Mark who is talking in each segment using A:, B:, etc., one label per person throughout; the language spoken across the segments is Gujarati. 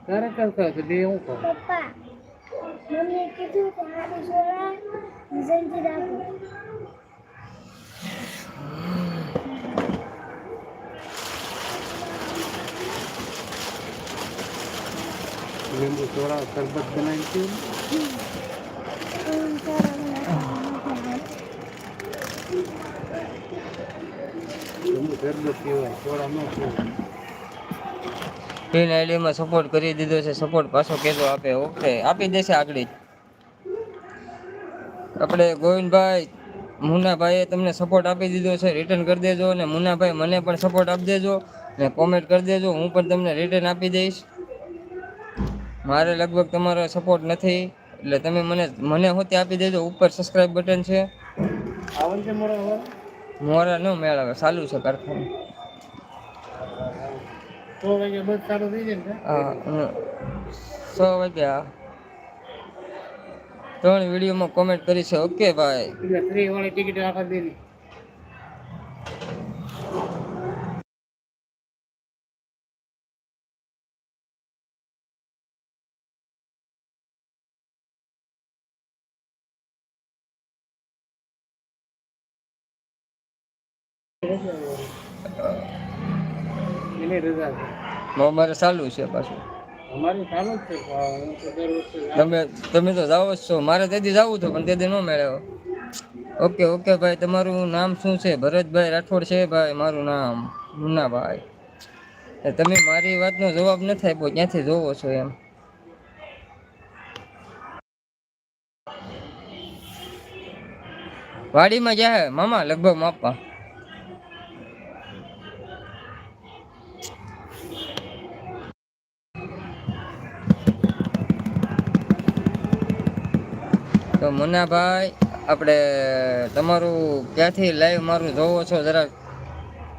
A: તારે કરતા તો બે હું કહું
B: પપ્પા મમ્મીએ કીધું કે હારી જોડા જલ્દી રાખો.
A: લીંબુ સોડા શરબત બનાવી લીંબુ શરબત પીવાય સોડા ન પીવાય.
C: પિન આઈડીમાં સપોર્ટ કરી દીધો છે, સપોર્ટ પાછો કેજો આપે. ઓકે, આપી દેશે આગળ. આપણે ગોવિંદભાઈ મુન્નાભાઈએ તમને સપોર્ટ આપી દીધો છે, રિટર્ન કરી દેજો. અને મુન્નાભાઈ મને પણ સપોર્ટ આપી દેજો અને કોમેન્ટ કરી દેજો, હું પણ તમને રિટર્ન આપી દઈશ. મારે લગભગ તમારો સપોર્ટ નથી એટલે તમે મને હોતી આપી દેજો. ઉપર સબસ્ક્રાઇબ બટન છે.
A: આવન છે મોડો હવે
C: મોરા ન મેળવે, ચાલુ છે કારખાનું.
A: 100 વાગે બસ ચાલુ થઈ જાય ને.
C: હા, 100 વાગ્યા 3 વિડીયોમાં કોમેન્ટ કરી છે. ઓકે ભાઈ,
A: એટલે 3 વાળી ટિકિટ આખા દેની. એની રજા છે.
C: અમારે ચાલુ છે પાછું.
A: અમારી ચાલુ જ છે. હું તો દર વખતે
C: તમે તો જાઓ જ છો. મારે તેથી જવું હતું પણ તેથી ન મેળવ્યો. ઓકે ઓકે ભાઈ, તમારું નામ શું છે? ભરતભાઈ રાઠોડ છે ભાઈ મારું નામ. મુન્નાભાઈ, તમે મારી વાતનો જવાબ નથી આપ્યો, ક્યાંથી જોવો છો એમ? વાડીમાં જાય મામા લગભગ માપવા. તો મુન્નાભાઈ, આપણે તમારું ક્યાંથી લાઈવ મારું જોવો છો જરાક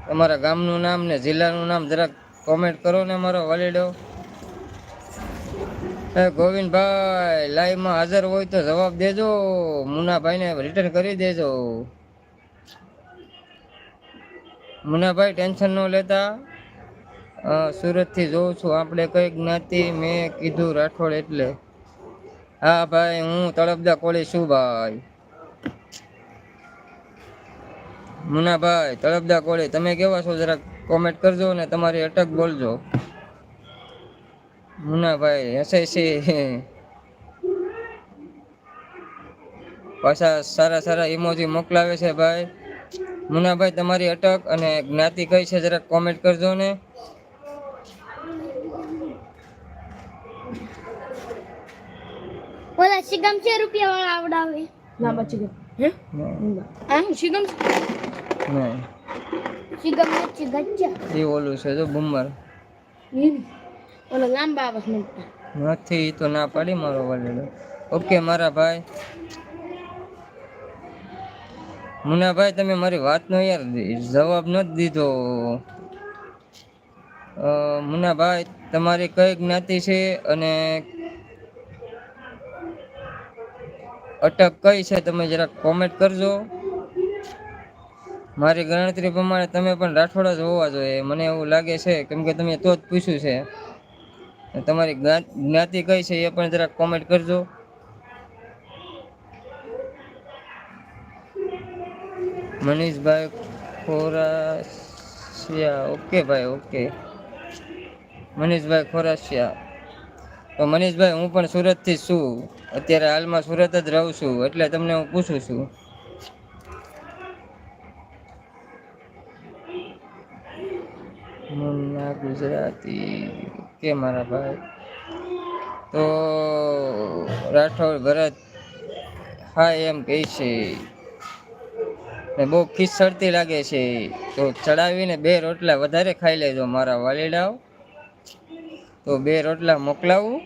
C: તમારા ગામનું નામ ને જિલ્લાનું નામ જરાક કોમેન્ટ કરો ને મારો વાલીડો. ગોવિંદભાઈ લાઈવમાં હાજર હોય તો જવાબ દેજો, મુન્નાભાઈને રિટર્ન કરી દેજો. મુન્નાભાઈ ટેન્શન ન લેતા, સુરતથી જોઉં છું. આપણે કઈ જ્ઞાતિ? મેં કીધું રાઠોડ એટલે. હા ભાઈ, હું તળપદા કોળી છું ભાઈ. મુન્નાભાઈ તળપદા કોળી, તમે કેવા છો જરાક કોમેન્ટ કરજો ને તમારી અટક બોલજો. મુન્નાભાઈ હસે છે પાછા સારા સારા ઇમોજી મોકલાવે છે ભાઈ. મુન્નાભાઈ તમારી અટક અને જ્ઞાતિ કઈ છે જરાક કોમેન્ટ કરજો ને.
B: ઓલા શિગમ છે રૂપિયા વાળા આવડાવે ના બચી ગયો. હે આ શિગમ
C: નહીં,
B: શિગમ નથી ગચ્ચા
C: એ ઓલું છે જો બુમર.
B: ઓલો લાંબા આવસ મળતા
C: નથી, તો ના પાડી મારો વાલેલો. ઓકે મારા ભાઈ. મુન્નાભાઈ તમે મારી વાતનો યાર જવાબ નથી દીધો. મુન્નાભાઈ તમારી કઈ જ્ઞાતિ છે અને અટક કઈ છે તમે જરાક કોમેન્ટ કરજો. મારી ગણતરી પ્રમાણે તમે પણ રાઠોડ જ હોવા જોઈએ, મને એવું લાગે છે, કેમ કે તમે તો જ પૂછ્યું છે. તમારી જ્ઞાતિ કઈ છે એ પણ જરાક કોમેન્ટ કરજો. મનીષભાઈ ખોરાસિયા, ઓકે ભાઈ ઓકે. મનીષભાઈ ખોરાસિયા, તો મનીષભાઈ હું પણ સુરતથી જ છું, અત્યારે હાલમાં સુરત જ રહું છું, એટલે તમને હું પૂછું છું. મુન્ના ગુજરાતી, કે મારા ભાઈ. તો રાઠોડ ભરત હા એમ કહે છે ને બહુ ખીસ ચડતી લાગે છે, તો ચડાવીને 2 રોટલા વધારે ખાઈ લેજો મારા વાલીડાઓ. તો 2 રોટલા મોકલાવું.